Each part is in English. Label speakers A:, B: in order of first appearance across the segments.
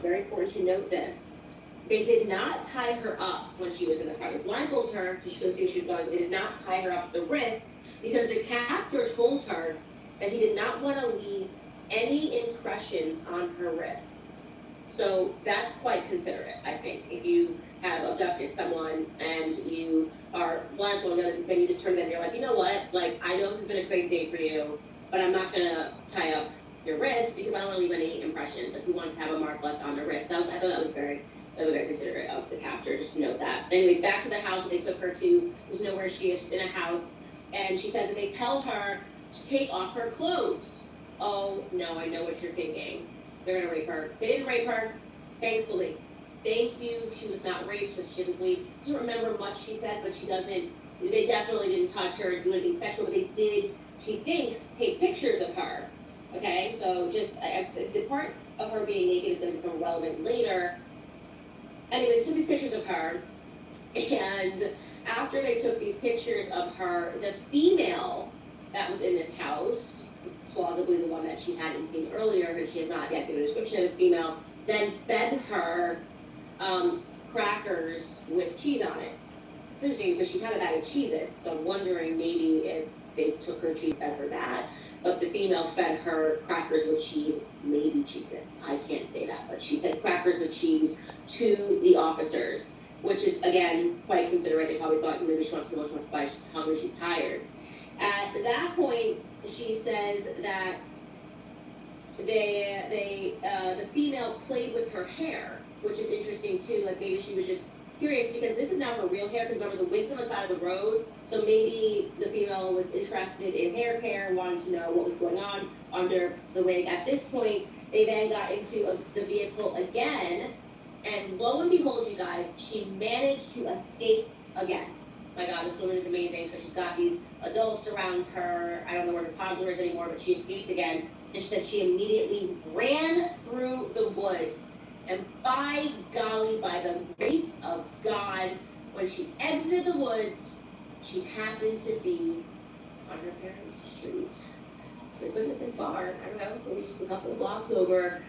A: very important to note this. They did not tie her up when she was in the car. They blindfolded her because she couldn't see where she was going. They did not tie her up the wrists because the captor told her that he did not want to leave any impressions on her wrists. So that's quite considerate, I think. If you have abducted someone and you are blindfolded, then you just turn to them and you're like, you know what? Like, I know this has been a crazy day for you, but I'm not going to tie up your wrist because I don't want to leave any impressions. Like, who wants to have a mark left on their wrist? I thought that was very considerate of the captor, just to note that. Anyways, back to the house that they took her to. There's nowhere she is. She's in a house. And she says that they tell her to take off her clothes. Oh, no, I know what you're thinking. They're going to rape her. They didn't rape her, thankfully. Thank you. She was not raped, so she doesn't bleed. She doesn't remember much, she says, but she doesn't. They definitely didn't touch her or do anything sexual, but they did, she thinks, take pictures of her. Okay, so just the part of her being naked is going to become relevant later. Anyway, they took these pictures of her, and after they took these pictures of her, the female that was in this house, plausibly the one that she hadn't seen earlier, but she has not yet given a description of this female, then fed her crackers with cheese on it. It's interesting because she had a bag of Cheez-Its, so I'm wondering maybe if they took her cheese, fed her that, but the female fed her crackers with cheese, maybe Cheez-Its. I can't say that, but she said crackers with cheese to the officers, which is, again, quite considerate. They probably thought maybe she wants to know what she wants to buy, she's hungry, she's tired. At that point, she says that the female played with her hair, which is interesting too. Like, maybe she was just curious because this is now her real hair, because remember the wig's on the side of the road, so maybe the female was interested in hair care, wanted to know what was going on under the wig. At this point, they then got into the vehicle again, and lo and behold, you guys, she managed to escape again. My God, this woman is amazing. So she's got these adults around her. I don't know where the toddler is anymore, but she escaped again. And she said she immediately ran through the woods. And by golly, by the grace of God, when she exited the woods, she happened to be on her parents' street. So it couldn't have been far. I don't know, maybe just a couple of blocks over.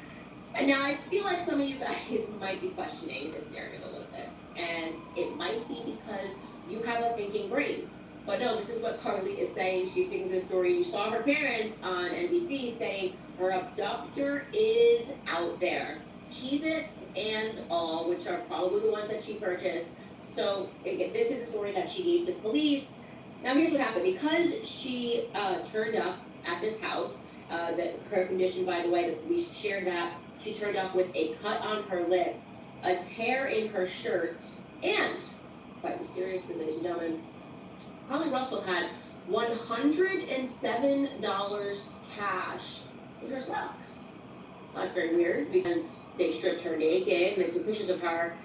A: And now I feel like some of you guys might be questioning this narrative a little bit. And it might be because you have a thinking brain. But no, this is what Carlee is saying. She's singing the story. You saw her parents on NBC saying her abductor is out there. Cheez-Its and all, which are probably the ones that she purchased. So this is a story that she gave to police. Now here's what happened. Because she turned up at this house, that her condition, by the way, the police shared that, she turned up with a cut on her lip, a tear in her shirt, and, quite mysteriously, ladies and gentlemen, Carlee Russell had $107 cash in her socks. That's very weird because they stripped her naked and they took pictures of her.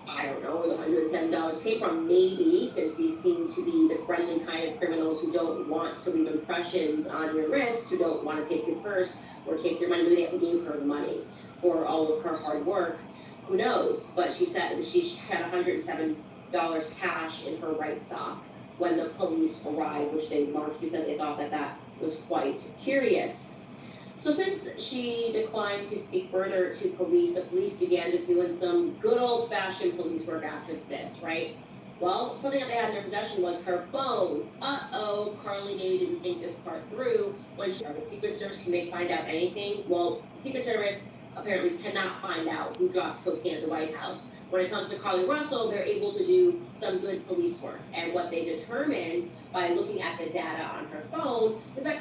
A: I don't know where the $107 came from. Maybe, since these seem to be the friendly kind of criminals who don't want to leave impressions on your wrist, who don't want to take your purse or take your money. Maybe they gave her the money for all of her hard work. Who knows? But she said that she had $107 cash in her right sock when the police arrived, which they marked because they thought that that was quite curious. So since she declined to speak further to police, the police began just doing some good old-fashioned police work after this, right? Well, something that they had in their possession was her phone. Uh-oh, Carlee maybe didn't think this part through. When the Secret Service, can they find out anything? Well, the Secret Service apparently cannot find out who dropped cocaine at the White House. When it comes to Carlee Russell, they're able to do some good police work. And what they determined by looking at the data on her phone is that